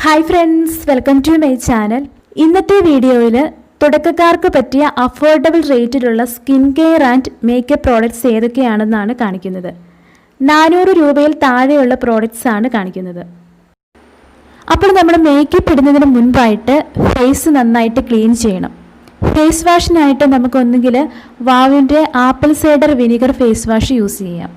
Hi friends, welcome to my channel. ഇന്നത്തെ വീഡിയോയിൽ തുടക്കക്കാർക്ക് പറ്റിയ അഫോർഡബിൾ റേറ്റിലുള്ള skin care and makeup products ഏതൊക്കെയാണെന്നാണ് കാണിക്കുന്നത്. 400 രൂപയിൽ താഴെയുള്ള പ്രോഡക്റ്റ്സ് ആണ് കാണിക്കുന്നത്. അപ്പോൾ നമ്മൾ മേക്കപ്പ് ഇടുന്നതിന് മുൻപായിട്ട് ഫേസ് നന്നായിട്ട് ക്ലീൻ ചെയ്യണം. ഫേസ് വാഷിനായിട്ട് നമുക്കൊന്നുകിൽ വാവിൻ്റെ apple cider vinegar face wash use ചെയ്യാം.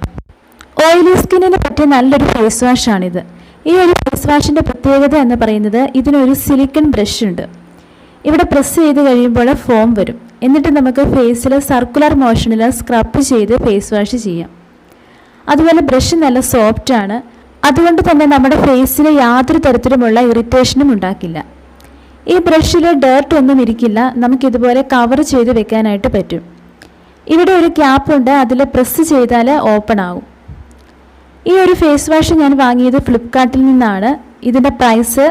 ഓയിലി സ്കിന്നിന് പറ്റിയ നല്ലൊരു ഫേസ് വാഷാണിത്. ഈ ഒരു ഫേസ് വാഷിൻ്റെ പ്രത്യേകത എന്ന് പറയുന്നത് ഇതിനൊരു സിലിക്കൺ ബ്രഷ് ഉണ്ട്. ഇവിടെ പ്രസ് ചെയ്ത് കഴിയുമ്പോൾ ഫോം വരും. എന്നിട്ട് നമുക്ക് ഫേസിൽ സർക്കുലർ മോഷനിൽ സ്ക്രബ് ചെയ്ത് ഫേസ് വാഷ് ചെയ്യാം. അതുപോലെ ബ്രഷ് നല്ല സോഫ്റ്റാണ്. അതുകൊണ്ട് തന്നെ നമ്മുടെ ഫേസിൽ യാതൊരു തരത്തിലുമുള്ള ഇറിറ്റേഷനും ഉണ്ടാക്കില്ല. ഈ ബ്രഷിൽ ഡേർട്ട് ഒന്നും ഇരിക്കില്ല. നമുക്കിതുപോലെ കവർ ചെയ്ത് വെക്കാനായിട്ട് പറ്റും. ഇവിടെ ഒരു ക്യാപ്പുണ്ട്, അതിൽ പ്രസ് ചെയ്താൽ ഓപ്പൺ ആവും. ഈ ഒരു ഫേസ് വാഷ് ഞാൻ വാങ്ങിയത് ഫ്ലിപ്കാർട്ടിൽ നിന്നാണ്. ഇതിൻ്റെ പ്രൈസ്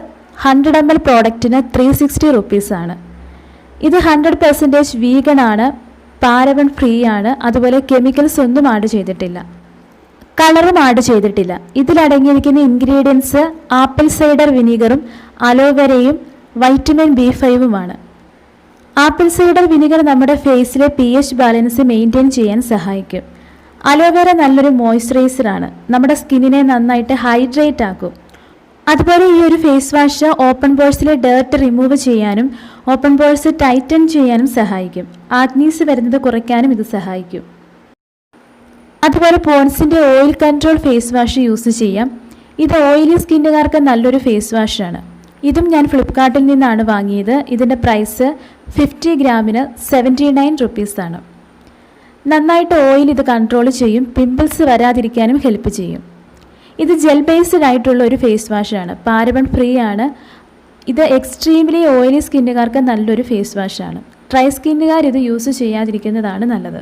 100 ml പ്രോഡക്റ്റിന് 360 റുപ്പീസാണ്. ഇത് 100% വീഗൺ ആണ്, പാരബൻ ഫ്രീ ആണ്. അതുപോലെ കെമിക്കൽസ് ഒന്നും ആഡ് ചെയ്തിട്ടില്ല, കളറും ആഡ് ചെയ്തിട്ടില്ല. ഇതിലടങ്ങിയിരിക്കുന്ന ഇൻഗ്രീഡിയൻസ് ആപ്പിൾ സൈഡർ വിനീഗറും അലോവേരയും vitamin B5 apple cider vinegar നമ്മുടെ ഫേസിലെ pH ബാലൻസ് മെയിൻറ്റെയിൻ ചെയ്യാൻ സഹായിക്കും. അലോവേര നല്ലൊരു മോയ്സ്ചറൈസറാണ്, നമ്മുടെ സ്കിന്നിനെ നന്നായിട്ട് ഹൈഡ്രേറ്റ് ആക്കും. അതുപോലെ ഈ ഒരു ഫേസ് വാഷ് ഓപ്പൺ പോഴ്സിലെ ഡേർട്ട് റിമൂവ് ചെയ്യാനും ഓപ്പൺ പോഴ്സ് ടൈറ്റൻ ചെയ്യാനും സഹായിക്കും. ആക്നീസ് വരുന്നത് കുറയ്ക്കാനും ഇത് സഹായിക്കും. അതുപോലെ പോൺസിൻ്റെ oil control face wash use ചെയ്യാം. ഇത് ഓയിലി സ്കിന്നുകാർക്ക് നല്ലൊരു ഫേസ് വാഷാണ്. ഇതും ഞാൻ ഫ്ലിപ്കാർട്ടിൽ നിന്നാണ് വാങ്ങിയത്. ഇതിൻ്റെ പ്രൈസ് 50 ഗ്രാമിന് 79 റുപ്പീസാണ്. നന്നായിട്ട് ഓയിൽ ഇത് കൺട്രോൾ ചെയ്യും, പിമ്പിൾസ് വരാതിരിക്കാനും ഹെൽപ്പ് ചെയ്യും. ഇത് ജെൽ ബേസ്ഡ് ആയിട്ടുള്ള ഒരു ഫേസ് വാഷാണ്, പാരബൻ ഫ്രീ ആണ്. ഇത് എക്സ്ട്രീംലി ഓയിലി സ്കിന്നുകാർക്ക് നല്ലൊരു ഫേസ് വാഷാണ്. ഡ്രൈ സ്കിന്നുകാർ ഇത് യൂസ് ചെയ്യാതിരിക്കുന്നതാണ് നല്ലത്.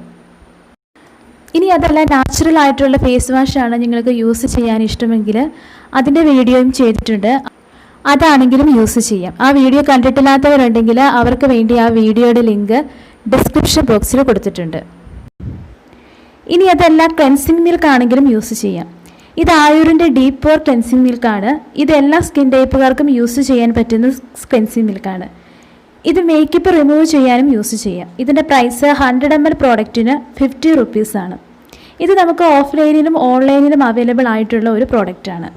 ഇനി അതല്ല, നാച്ചുറൽ ആയിട്ടുള്ള ഫേസ് വാഷാണ് നിങ്ങൾക്ക് യൂസ് ചെയ്യാൻ ഇഷ്ടമെങ്കിൽ അതിൻ്റെ വീഡിയോയും ചെയ്തിട്ടുണ്ട്, അതാണെങ്കിലും യൂസ് ചെയ്യാം. ആ വീഡിയോ കണ്ടിട്ടില്ലാത്തവരുണ്ടെങ്കിൽ അവർക്ക് വേണ്ടി ആ വീഡിയോയുടെ ലിങ്ക് ഡിസ്ക്രിപ്ഷൻ ബോക്സിൽ കൊടുത്തിട്ടുണ്ട്. ഇനി അതല്ല, ക്ലെൻസിങ് മിൽക്ക് ആണെങ്കിലും യൂസ് ചെയ്യാം. ഇത് ആയൂരിൻ്റെ ഡീപ്പ് പോർ ക്ലെൻസിങ് മിൽക്കാണ്. ഇത് എല്ലാ സ്കിൻ ടൈപ്പുകാർക്കും യൂസ് ചെയ്യാൻ പറ്റുന്ന ക്ലെൻസിങ് മിൽക്കാണ്. ഇത് മേക്കപ്പ് റിമൂവ് ചെയ്യാനും യൂസ് ചെയ്യാം. ഇതിൻ്റെ പ്രൈസ് 100 ml പ്രോഡക്റ്റിന് 50 റുപ്പീസാണ്. ഇത് നമുക്ക് ഓഫ്ലൈനിലും ഓൺലൈനിലും അവൈലബിൾ ആയിട്ടുള്ള ഒരു പ്രോഡക്റ്റാണ്.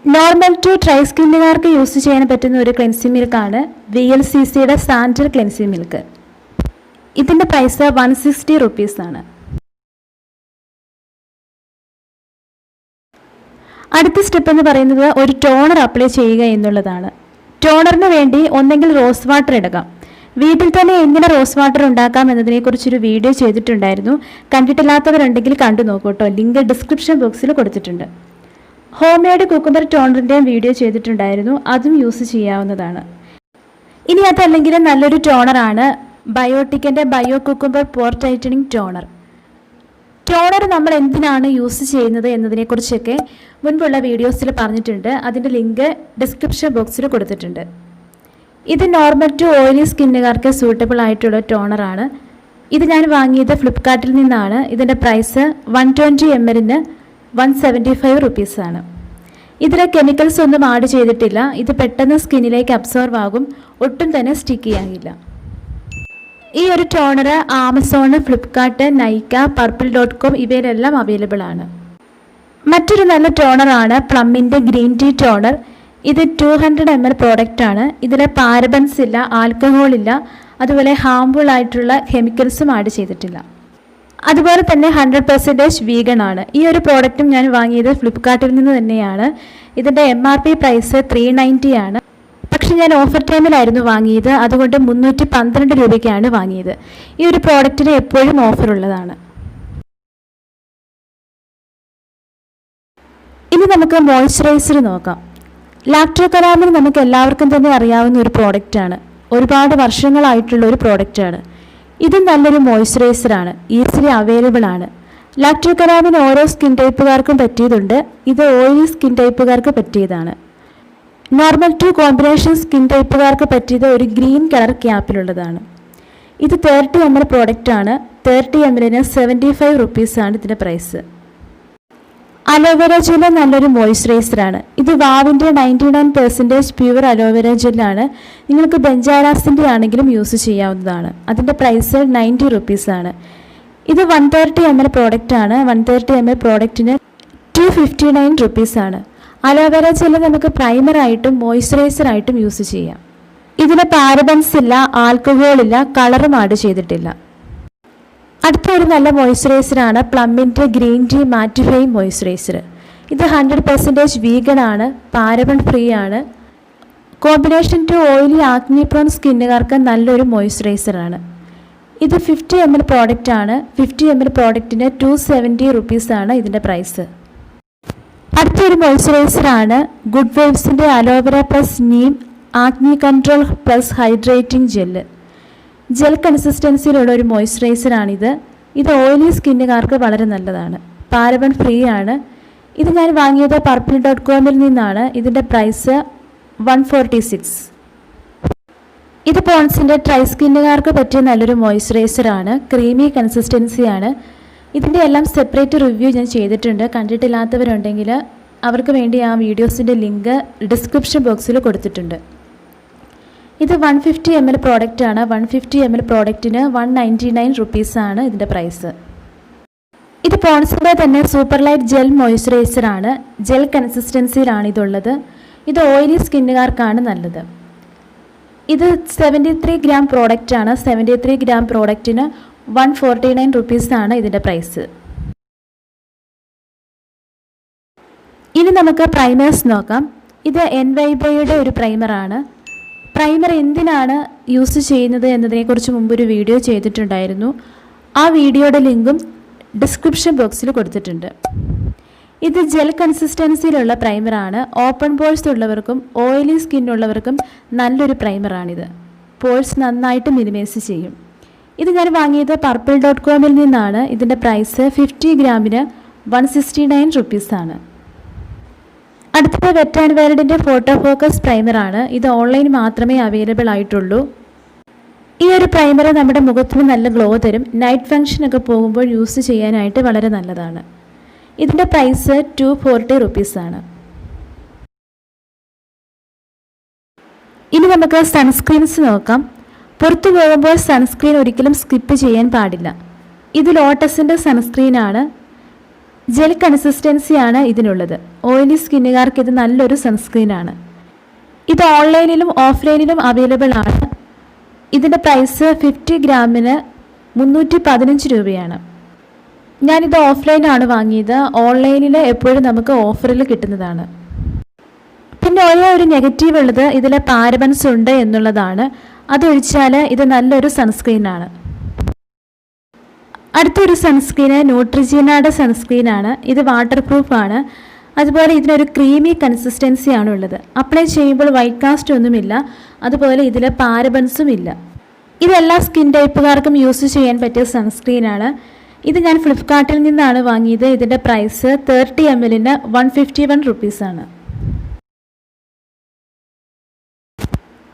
നോർമൽ ടു ഡ്രൈ സ്കിന്നുകാർക്ക് യൂസ് ചെയ്യാൻ പറ്റുന്ന ഒരു ക്ലെൻസിങ് മിൽക്കാണ് VLCCയുടെ സാൻഡൽ ക്ലെൻസിങ് മിൽക്ക്. ഇതിൻ്റെ പ്രൈസ് 160 റുപ്പീസാണ്. അടുത്ത സ്റ്റെപ്പ് എന്ന് പറയുന്നത് ഒരു ടോണർ അപ്ലൈ ചെയ്യുക എന്നുള്ളതാണ്. ടോണറിന് വേണ്ടി ഒന്നെങ്കിൽ റോസ് വാട്ടർ എടുക്കാം. വീട്ടിൽ തന്നെ എങ്ങനെ റോസ് വാട്ടർ ഉണ്ടാക്കാം എന്നതിനെക്കുറിച്ചൊരു വീഡിയോ ചെയ്തിട്ടുണ്ടായിരുന്നു. കണ്ടിട്ടില്ലാത്തവരുണ്ടെങ്കിൽ കണ്ടു നോക്കൂ കേട്ടോ, ലിങ്ക് ഡിസ്ക്രിപ്ഷൻ ബോക്സിൽ കൊടുത്തിട്ടുണ്ട്. ഹോം മെയ്ഡ് കുക്കുംബർ ടോണറിൻ്റെയും വീഡിയോ ചെയ്തിട്ടുണ്ടായിരുന്നു, അതും യൂസ് ചെയ്യാവുന്നതാണ്. ഇനി അതല്ലെങ്കിൽ നല്ലൊരു ടോണറാണ് ബയോട്ടിക്കിൻ്റെ ബയോ കുക്കുംബർ പോർ ടൈറ്റനിങ് ടോണർ. ടോണർ നമ്മൾ എന്തിനാണ് യൂസ് ചെയ്യുന്നത് എന്നതിനെക്കുറിച്ചൊക്കെ മുൻപുള്ള വീഡിയോസിൽ പറഞ്ഞിട്ടുണ്ട്, അതിൻ്റെ ലിങ്ക് ഡിസ്ക്രിപ്ഷൻ ബോക്സിൽ കൊടുത്തിട്ടുണ്ട്. ഇത് നോർമൽ ടു ഓയിലി സ്കിന്നുകാർക്ക് സൂട്ടബിൾ ആയിട്ടുള്ള ടോണറാണ്. ഇത് ഞാൻ വാങ്ങിയത് ഫ്ലിപ്കാർട്ടിൽ നിന്നാണ്. ഇതിൻ്റെ പ്രൈസ് 120 ml 175 റുപ്പീസാണ്. ഇതിൽ കെമിക്കൽസ് ഒന്നും ആഡ് ചെയ്തിട്ടില്ല. ഇത് പെട്ടെന്ന് സ്കിന്നിലേക്ക് അബ്സോർവ് ആകും, ഒട്ടും തന്നെ സ്റ്റിക്ക് ചെയ്യാനില്ല. ഈ ഒരു toner Amazon, Flipkart, Nykaa, purple.com ഇവയിലെല്ലാം അവൈലബിൾ ആണ്. മറ്റൊരു നല്ല ടോണറാണ് പ്ലമ്മിൻ്റെ ഗ്രീൻ ടീ ടോണർ. ഇത് 200 ml പ്രോഡക്റ്റാണ്. ഇതിൽ പാരബൻസ് ഇല്ല, ആൽക്കഹോൾ ഇല്ല, അതുപോലെ ഹാംഫുൾ ആയിട്ടുള്ള കെമിക്കൽസും ആഡ് ചെയ്തിട്ടില്ല. അതുപോലെ തന്നെ 100% വീഗൺ ആണ്. ഈ ഒരു പ്രോഡക്റ്റും ഞാൻ വാങ്ങിയത് ഫ്ലിപ്കാർട്ടിൽ നിന്ന് തന്നെയാണ്. ഇതിൻ്റെ MRP പ്രൈസ് 390 ആണ്. പക്ഷെ ഞാൻ ഓഫർ ടൈമിലായിരുന്നു വാങ്ങിയത്, അതുകൊണ്ട് 312 രൂപയ്ക്കാണ് വാങ്ങിയത്. ഈ ഒരു പ്രോഡക്റ്റിന് എപ്പോഴും ഓഫർ ഉള്ളതാണ്. ഇനി നമുക്ക് മോയ്സ്ചറൈസർ നോക്കാം. ലാക്ടോകലാമിൻ നമുക്ക് എല്ലാവർക്കും തന്നെ അറിയാവുന്ന ഒരു പ്രോഡക്റ്റാണ്, ഒരുപാട് വർഷങ്ങളായിട്ടുള്ള ഒരു പ്രോഡക്റ്റാണ്. ഇതും നല്ലൊരു മോയ്സ്ചറൈസറാണ്, ഈസിലി അവൈലബിൾ ആണ്. ലാക്ടോകലാമിൻ ഓരോ സ്കിൻ ടൈപ്പുകാർക്കും പറ്റിയതുണ്ട്. ഇത് ഓയിലി സ്കിൻ ടൈപ്പുകാർക്ക് പറ്റിയതാണ്. നോർമൽ ടു കോമ്പിനേഷൻ സ്കിൻ ടൈപ്പുകാർക്ക് പറ്റിയത് ഒരു ഗ്രീൻ കളർ ക്യാപ്പിലുള്ളതാണ്. ഇത് 30 ml പ്രോഡക്റ്റാണ്. 30 ml 75 റുപ്പീസാണ് ഇതിൻ്റെ പ്രൈസ്. അലോവേര ജെല്ല് നല്ലൊരു മോയ്സ്ചറൈസറാണ്. ഇത് വാവിൻ്റെ 99% പ്യുവർ അലോവേര ജെല്ലാണ്. നിങ്ങൾക്ക് ബെഞ്ചാരാസിൻ്റെ ആണെങ്കിലും യൂസ് ചെയ്യാവുന്നതാണ്. അതിൻ്റെ പ്രൈസ് 90 റുപ്പീസാണ്. ഇത് 130 ml പ്രോഡക്റ്റാണ്. 130 ml പ്രോഡക്റ്റിന് 259 റുപ്പീസാണ്. അലോവേര ജെല്ല് നമുക്ക് പ്രൈമറായിട്ടും മോയ്സ്ചറൈസറായിട്ടും യൂസ് ചെയ്യാം. ഇതിന് പാരബൻസ് ഇല്ല, ആൽക്കഹോൾ ഇല്ല, കളറും ആഡ് ചെയ്തിട്ടില്ല. അടുത്തൊരു നല്ല മോയ്സ്ചറൈസറാണ് പ്ലമ്മിൻ്റെ ഗ്രീൻ ടീ മാറ്റിഫൈങ് മോയ്സ്ചറൈസർ. ഇത് 100% വീഗൺ ആണ്, പാരബൺ ഫ്രീ ആണ്. Combination to oily acne prone സ്കിന്നുകാർക്ക് നല്ലൊരു മോയ്സ്ചറൈസറാണ്. ഇത് 50 ml പ്രോഡക്റ്റാണ്. 50 ml പ്രോഡക്റ്റിന് 270 റുപ്പീസാണ് ഇതിൻ്റെ പ്രൈസ്. അടുത്തൊരു മോയ്സ്ചറൈസറാണ് ഗുഡ് വൈബ്സിൻ്റെ aloe vera plus neem acne control plus hydrating gel. Gel കൺസിസ്റ്റൻസിയിലുള്ള ഒരു മോയ്സ്ചറൈസറാണിത്. ഇത് ഓയിലി സ്കിന്നുകാർക്ക് വളരെ നല്ലതാണ്. പാരബൺ ഫ്രീ ആണ്. ഇത് ഞാൻ വാങ്ങിയത് purple.com-ൽ നിന്നാണ്. ഇതിൻ്റെ പ്രൈസ് 146. ഇത് പോൺസിൻ്റെ ട്രൈ സ്കിന്നുകാർക്ക് പറ്റിയ നല്ലൊരു മോയ്സ്ചറൈസറാണ്. ക്രീമി കൺസിസ്റ്റൻസിയാണ്. ഇതിൻ്റെ എല്ലാം സെപ്പറേറ്റ് റിവ്യൂ ഞാൻ ചെയ്തിട്ടുണ്ട്. കണ്ടിട്ടില്ലാത്തവരുണ്ടെങ്കിൽ അവർക്ക് വേണ്ടി ആ വീഡിയോസിൻ്റെ ലിങ്ക് ഡിസ്ക്രിപ്ഷൻ ബോക്സിൽ കൊടുത്തിട്ടുണ്ട്. ഇത് 150 ml പ്രോഡക്റ്റാണ്. 150 ml പ്രോഡക്റ്റിന് 199 റുപ്പീസാണ് ഇതിൻ്റെ പ്രൈസ്. ഇത് പോൺസിൻ്റെ തന്നെ സൂപ്പർ ലൈറ്റ് ജെൽ മോയ്സ്ചറൈസറാണ്. ജെൽ കൺസിസ്റ്റൻസിയിലാണ് ഇതുള്ളത്. ഇത് ഓയിലി സ്കിന്നുകാർക്കാണ് നല്ലത്. ഇത് 73 ഗ്രാം പ്രോഡക്റ്റാണ്. 73 ഗ്രാം പ്രോഡക്റ്റിന് 149 റുപ്പീസാണ് ഇതിൻ്റെ പ്രൈസ്. ഇനി നമുക്ക് പ്രൈമേഴ്സ് നോക്കാം. ഇത് എൻവൈബയുടെ ഒരു പ്രൈമറാണ്. പ്രൈമർ എന്തിനാണ് യൂസ് ചെയ്യുന്നത് എന്നതിനെക്കുറിച്ച് മുമ്പൊരു വീഡിയോ ചെയ്തിട്ടുണ്ടായിരുന്നു. ആ വീഡിയോയുടെ ലിങ്കും ഡിസ്ക്രിപ്ഷൻ ബോക്സിൽ കൊടുത്തിട്ടുണ്ട്. ഇത് ജെൽ കൺസിസ്റ്റൻസിയിലുള്ള പ്രൈമറാണ്. ഓപ്പൺ പോഴ്സ് ഉള്ളവർക്കും ഓയിലി സ്കിന്നുള്ളവർക്കും നല്ലൊരു പ്രൈമറാണിത്. പോഴ്സ് നന്നായിട്ട് മിനിമൈസ് ചെയ്യും. ഇത് ഞാൻ വാങ്ങിയത് purple.com-ൽ നിന്നാണ്. ഇതിൻ്റെ പ്രൈസ് 50 ഗ്രാമിന് 169 റുപ്പീസാണ്. അടുത്തത് വെറ്റ് ആൻഡ് വൈൽഡിൻ്റെ ഫോട്ടോ ഫോക്കസ് പ്രൈമറാണ്. ഇത് ഓൺലൈൻ മാത്രമേ അവൈലബിൾ ആയിട്ടുള്ളൂ. ഈ ഒരു പ്രൈമർ നമ്മുടെ മുഖത്തിന് നല്ല ഗ്ലോ തരും. നൈറ്റ് ഫംഗ്ഷനൊക്കെ പോകുമ്പോൾ യൂസ് ചെയ്യാനായിട്ട് വളരെ നല്ലതാണ്. ഇതിൻ്റെ പ്രൈസ് 240 റുപ്പീസാണ്. ഇനി നമുക്ക് സൺസ്ക്രീൻസ് നോക്കാം. പുറത്തു പോകുമ്പോൾ സൺസ്ക്രീൻ ഒരിക്കലും സ്കിപ്പ് ചെയ്യാൻ പാടില്ല. ഇത് ലോട്ടസിൻ്റെ സൺസ്ക്രീനാണ്. ജെൽ കൺസിസ്റ്റൻസിയാണ് ഇതിനുള്ളത്. ഓയിലി സ്കിന്നുകാർക്ക് ഇത് നല്ലൊരു സൺസ്ക്രീനാണ്. ഇത് ഓൺലൈനിലും ഓഫ്ലൈനിലും അവൈലബിൾ ആണ്. ഇതിൻ്റെ പ്രൈസ് 50 ഗ്രാമിന് 315 രൂപയാണ്. ഞാനിത് ഓഫ്ലൈനാണ് വാങ്ങിയത്. ഓൺലൈനിൽ എപ്പോഴും നമുക്ക് ഓഫറിൽ കിട്ടുന്നതാണ്. പിന്നെ ഒരേ ഒരു നെഗറ്റീവ് ഉള്ളത് ഇതിൽ പാരബൻസ് ഉണ്ട് എന്നുള്ളതാണ്. അതൊഴിച്ചാൽ ഇത് നല്ലൊരു സൺസ്ക്രീനാണ്. അടുത്തൊരു സൺസ്ക്രീന് ന്യൂട്രിജീനയുടെ സൺസ്ക്രീനാണ്. ഇത് വാട്ടർ പ്രൂഫാണ്. അതുപോലെ ഇതിനൊരു ക്രീമി കൺസിസ്റ്റൻസിയാണ് ഉള്ളത്. അപ്ലൈ ചെയ്യുമ്പോൾ വൈറ്റ് കാസ്റ്റ് ഒന്നുമില്ല. അതുപോലെ ഇതിൽ പാരബൻസും ഇല്ല. ഇതെല്ലാ സ്കിൻ ടൈപ്പുകാർക്കും യൂസ് ചെയ്യാൻ പറ്റിയ സൺസ്ക്രീനാണ്. ഇത് ഞാൻ ഫ്ലിപ്കാർട്ടിൽ നിന്നാണ് വാങ്ങിയത്. ഇതിൻ്റെ പ്രൈസ് 30 ml-ന് 151 റുപ്പീസാണ്.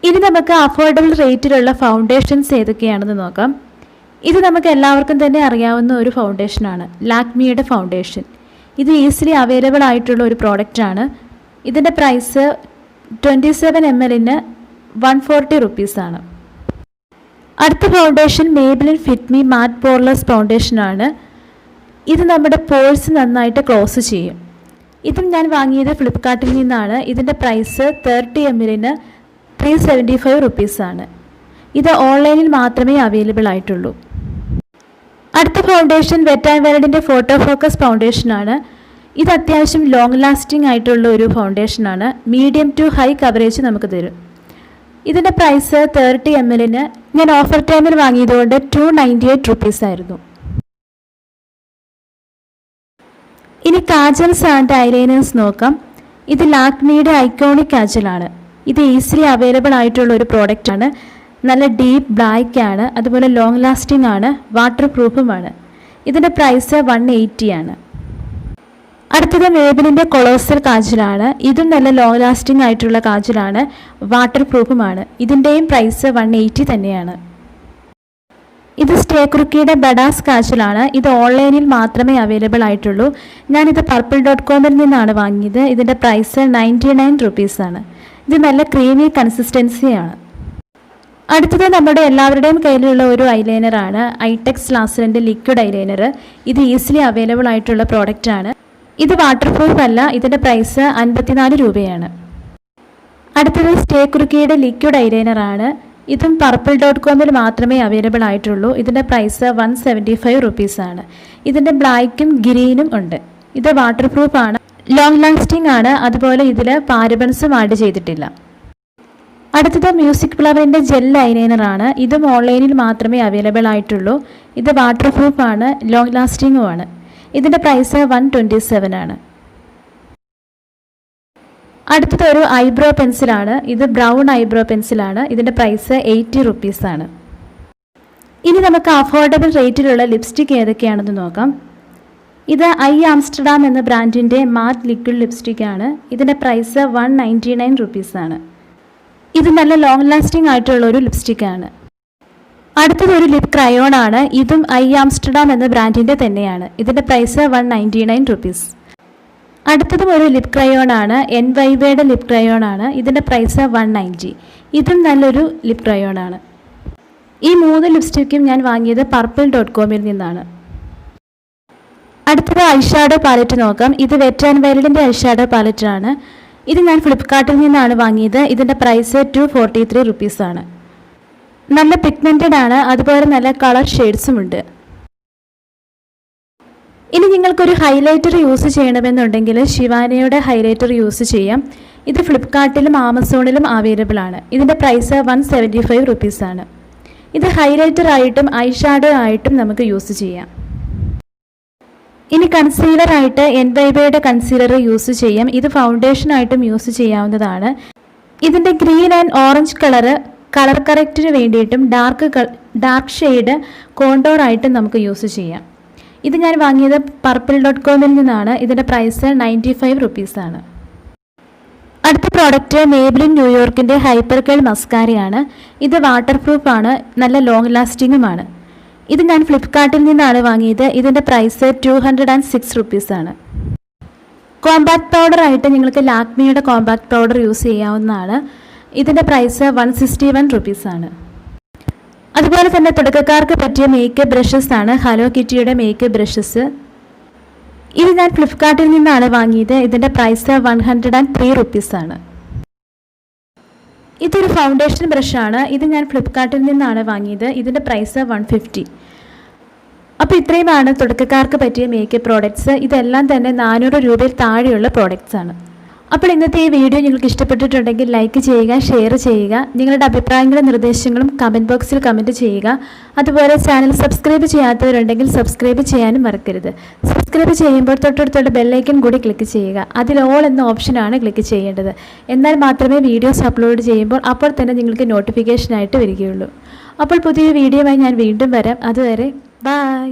ഇനി നമുക്ക് അഫോർഡബിൾ റേറ്റിലുള്ള ഫൗണ്ടേഷൻസ് ഏതൊക്കെയാണെന്ന് നോക്കാം. ഇത് നമുക്ക് എല്ലാവർക്കും തന്നെ അറിയാവുന്ന ഒരു ഫൗണ്ടേഷനാണ്, ലാക്മിയുടെ ഫൗണ്ടേഷൻ. ഇത് ഈസിലി അവൈലബിൾ ആയിട്ടുള്ള ഒരു പ്രോഡക്റ്റാണ്. ഇതിൻ്റെ പ്രൈസ് 27 ml-ന് 140 റുപ്പീസാണ്. അടുത്ത ഫൗണ്ടേഷൻ മേബിലിൻ ഫിറ്റ് മീ മാറ്റ് പോർലെസ് ഫൗണ്ടേഷനാണ്. ഇത് നമ്മുടെ പോഴ്സ് നന്നായിട്ട് ക്ലോസ് ചെയ്യും. ഇതും ഞാൻ വാങ്ങിയത് ഫ്ലിപ്കാർട്ടിൽ നിന്നാണ്. ഇതിൻ്റെ പ്രൈസ് 30 ml-ന് 375 റുപ്പീസാണ്. ഇത് ഓൺലൈനിൽ മാത്രമേ അവൈലബിൾ ആയിട്ടുള്ളൂ. അടുത്ത ഫൗണ്ടേഷൻ വെറ്റ് ആൻഡ് വൈൽഡിൻ്റെ ഫോട്ടോ ഫോക്കസ് ഫൗണ്ടേഷനാണ്. ഇത് അത്യാവശ്യം ലോങ് ലാസ്റ്റിംഗ് ആയിട്ടുള്ള ഒരു ഫൗണ്ടേഷനാണ്. മീഡിയം ടു ഹൈ കവറേജ് നമുക്ക് തരും. ഇതിൻ്റെ പ്രൈസ് 30 ml-ന് ഞാൻ ഓഫർ ടൈമിൽ വാങ്ങിയതുകൊണ്ട് 298 റുപ്പീസായിരുന്നു. ഇനി കാജൽസ് ആൻഡ് ഐലൈനേഴ്സ് നോക്കാം. ഇത് ലാക്മിയുടെ ഐക്കോണിക് കാജലാണ്. ഇത് ഈസിലി അവൈലബിൾ ആയിട്ടുള്ള ഒരു പ്രോഡക്റ്റാണ്. നല്ല ഡീപ്പ് ബ്ലാക്ക് ആണ്. അതുപോലെ ലോങ് ലാസ്റ്റിംഗ് ആണ്. വാട്ടർ പ്രൂഫുമാണ്. ഇതിൻ്റെ പ്രൈസ് 180 ആണ്. അടുത്തത് മേബിലിൻ്റെ കൊളോസൽ കാജലാണ്. ഇതും നല്ല ലോങ് ലാസ്റ്റിംഗ് ആയിട്ടുള്ള കാജലാണ്. വാട്ടർ പ്രൂഫുമാണ്. ഇതിൻ്റെയും പ്രൈസ് 180 തന്നെയാണ്. ഇത് സ്റ്റേ കുറുക്കിയുടെ ബഡാ സ്കാച്ചിലാണ്. ഇത് ഓൺലൈനിൽ മാത്രമേ അവൈലബിൾ ആയിട്ടുള്ളൂ. ഞാനിത് purple.com-ൽ നിന്നാണ് വാങ്ങിയത്. ഇതിൻ്റെ പ്രൈസ് 99 റുപ്പീസാണ്. ഇത് നല്ല ക്രീമി കൺസിസ്റ്റൻസിയാണ്. അടുത്തത് നമ്മുടെ എല്ലാവരുടെയും കയ്യിലുള്ള ഒരു ഐലൈനറാണ്, ഐടെക്സ് ലാസറിൻ്റെ ലിക്വിഡ് ഐലൈനർ. ഇത് ഈസിലി അവൈലബിൾ ആയിട്ടുള്ള പ്രോഡക്റ്റാണ്. ഇത് വാട്ടർ പ്രൂഫ് അല്ല. ഇതിൻ്റെ പ്രൈസ് 54 രൂപയാണ്. അടുത്തത് സ്റ്റേ കുറുക്കിയുടെ ലിക്വിഡ് ഐലൈനറാണ്. ഇതും purple.com-ൽ മാത്രമേ അവൈലബിൾ ആയിട്ടുള്ളൂ. ഇതിൻ്റെ പ്രൈസ് 175 റുപ്പീസാണ്. ഇതിൻ്റെ ബ്ലാക്കും ഗ്രീനും ഉണ്ട്. ഇത് വാട്ടർ പ്രൂഫാണ്, ലോങ് ലാസ്റ്റിംഗ് ആണ്. അതുപോലെ ഇതിൽ പാരബൻസും ആഡ് ചെയ്തിട്ടില്ല. അടുത്തത് മ്യൂസിക് ഫ്ലവറിൻ്റെ ജെൽ ഐലൈനറാണ്. ഇതും ഓൺലൈനിൽ മാത്രമേ അവൈലബിൾ ആയിട്ടുള്ളൂ. ഇത് വാട്ടർ പ്രൂഫാണ്, ലോങ് ലാസ്റ്റിംഗുമാണ്. ഇതിൻ്റെ പ്രൈസ് 127 ആണ്. അടുത്തത് ഒരു ഐബ്രോ പെൻസിലാണ്. ഇത് ബ്രൗൺ ഐബ്രോ പെൻസിലാണ്. ഇതിൻ്റെ പ്രൈസ് 80 റുപ്പീസാണ്. ഇനി നമുക്ക് അഫോർഡബിൾ റേറ്റിലുള്ള ലിപ്സ്റ്റിക് ഏതൊക്കെയാണെന്ന് നോക്കാം. ഇത് ഐ ആംസ്റ്റർഡാം എന്ന ബ്രാൻഡിൻ്റെ മാറ്റ് ലിക്വിഡ് ലിപ്സ്റ്റിക്കാണ്. ഇതിൻ്റെ പ്രൈസ് 199 റുപ്പീസാണ്. ഇത് നല്ല ലോങ് ലാസ്റ്റിംഗ് ആയിട്ടുള്ള ഒരു ലിപ്സ്റ്റിക്കാണ്. അടുത്തത് ഒരു ലിപ് ക്രയോൺ ആണ്. ഇതും ഐ ആംസ്റ്റർഡാം എന്ന ബ്രാൻഡിൻ്റെ തന്നെയാണ്. ഇതിൻ്റെ പ്രൈസ് 199 റുപ്പീസ്. അടുത്തതും ഒരു ലിപ് ക്രയോൺ ആണ്, NYBയുടെ ലിപ് ക്രയോൺ ആണ്. ഇതിൻ്റെ പ്രൈസ് 190. ഇതും നല്ലൊരു ലിപ് ക്രയോൺ ആണ്. ഈ 3 ലിപ്സ്റ്റിക്കും ഞാൻ വാങ്ങിയത് purple.com-ൽ നിന്നാണ്. അടുത്തത് ഐഷാഡോ പാലറ്റ് നോക്കാം. ഇത് വെറ്റ് ആൻഡ് വൈൽഡിൻ്റെ ഐഷാഡോ പാലറ്റാണ്. ഇത് ഞാൻ ഫ്ലിപ്കാർട്ടിൽ നിന്നാണ് വാങ്ങിയത്. ഇതിൻ്റെ പ്രൈസ് 243 റുപ്പീസാണ്. നല്ല പിഗ്മെൻറ്റഡ് ആണ്, അതുപോലെ നല്ല കളർ ഷെയ്ഡ്സും ഉണ്ട്. ഇനി നിങ്ങൾക്കൊരു ഹൈലൈറ്റർ യൂസ് ചെയ്യണമെന്നുണ്ടെങ്കിൽ ശിവാനിയുടെ ഹൈലൈറ്റർ യൂസ് ചെയ്യാം. ഇത് ഫ്ലിപ്കാർട്ടിലും ആമസോണിലും അവൈലബിൾ ആണ്. ഇതിൻ്റെ പ്രൈസ് 175 റുപ്പീസാണ്. ഇത് ഹൈലൈറ്റർ ആയിട്ടും ഐഷാഡോ ആയിട്ടും നമുക്ക് യൂസ് ചെയ്യാം. ഇനി കൺസീലറായിട്ട് NYBയുടെ കൺസീലർ യൂസ് ചെയ്യാം. ഇത് ഫൗണ്ടേഷനായിട്ടും യൂസ് ചെയ്യാവുന്നതാണ്. ഇതിൻ്റെ ഗ്രീൻ ആൻഡ് ഓറഞ്ച് കളർ കറക്റ്റിന് വേണ്ടിയിട്ടും ഡാർക്ക് ഷെയ്ഡ് കോണ്ടോർ ആയിട്ടും നമുക്ക് യൂസ് ചെയ്യാം. ഇത് ഞാൻ വാങ്ങിയത് purple.com-ൽ നിന്നാണ്. ഇതിൻ്റെ പ്രൈസ് 95 റുപ്പീസാണ്. അടുത്ത പ്രോഡക്റ്റ് മേബ്ലിൻ ന്യൂയോർക്കിൻ്റെ ഹൈപ്പർ കേൾ മസ്കാരയാണ്. ഇത് വാട്ടർ പ്രൂഫാണ്, നല്ല ലോങ് ലാസ്റ്റിങ്ങുമാണ്. ഇത് ഞാൻ ഫ്ലിപ്കാർട്ടിൽ നിന്നാണ് വാങ്ങിയത്. ഇതിൻ്റെ പ്രൈസ് 206 റുപ്പീസാണ്. കോമ്പാക്ട് പൗഡർ ആയിട്ട് നിങ്ങൾക്ക് ലാക്മിയുടെ കോമ്പാക്ട് പൗഡർ യൂസ് ചെയ്യാവുന്നതാണ്. ഇതിൻ്റെ പ്രൈസ് 161 റുപ്പീസാണ്. അതുപോലെ തന്നെ തുടക്കക്കാർക്ക് പറ്റിയ മേക്കപ്പ് ബ്രഷസ് ആണ് ഹലോ കിറ്റിയുടെ മേക്കപ്പ് ബ്രഷസ്. ഇത് ഞാൻ ഫ്ലിപ്കാർട്ടിൽ നിന്നാണ് വാങ്ങിയത്. ഇതിൻ്റെ പ്രൈസ് 103 റുപ്പീസാണ്. ഇതൊരു ഫൗണ്ടേഷൻ ബ്രഷാണ്. ഇത് ഞാൻ ഫ്ലിപ്കാർട്ടിൽ നിന്നാണ് വാങ്ങിയത്. ഇതിൻ്റെ പ്രൈസ് 150. അപ്പോൾ ഇത്രയുമാണ് തുടക്കക്കാർക്ക് പറ്റിയ മേക്കപ്പ് പ്രോഡക്റ്റ്സ്. ഇതെല്ലാം തന്നെ 400 രൂപയിൽ താഴെയുള്ള പ്രോഡക്റ്റ്സ് ആണ്. അപ്പോൾ ഇന്നത്തെ ഈ വീഡിയോ നിങ്ങൾക്ക് ഇഷ്ടപ്പെട്ടിട്ടുണ്ടെങ്കിൽ ലൈക്ക് ചെയ്യുക, ഷെയർ ചെയ്യുക. നിങ്ങളുടെ അഭിപ്രായങ്ങളും നിർദ്ദേശങ്ങളും കമൻറ്റ് ബോക്സിൽ കമൻറ്റ് ചെയ്യുക. അതുപോലെ ചാനൽ സബ്സ്ക്രൈബ് ചെയ്യാത്തവരുണ്ടെങ്കിൽ സബ്സ്ക്രൈബ് ചെയ്യാനും മറക്കരുത്. സബ്സ്ക്രൈബ് ചെയ്യുമ്പോൾ തൊട്ടടുത്തുള്ള ബെല്ലൈക്കൺ കൂടി ക്ലിക്ക് ചെയ്യുക. അതിൽ ഓൾ എന്ന ഓപ്ഷനാണ് ക്ലിക്ക് ചെയ്യേണ്ടത്. എന്നാൽ മാത്രമേ വീഡിയോസ് അപ്ലോഡ് ചെയ്യുമ്പോൾ അപ്പോൾ തന്നെ നിങ്ങൾക്ക് നോട്ടിഫിക്കേഷനായിട്ട് വരികയുള്ളൂ. അപ്പോൾ പുതിയ വീഡിയോയുമായി ഞാൻ വീണ്ടും വരാം. അതുവരെ ബൈ.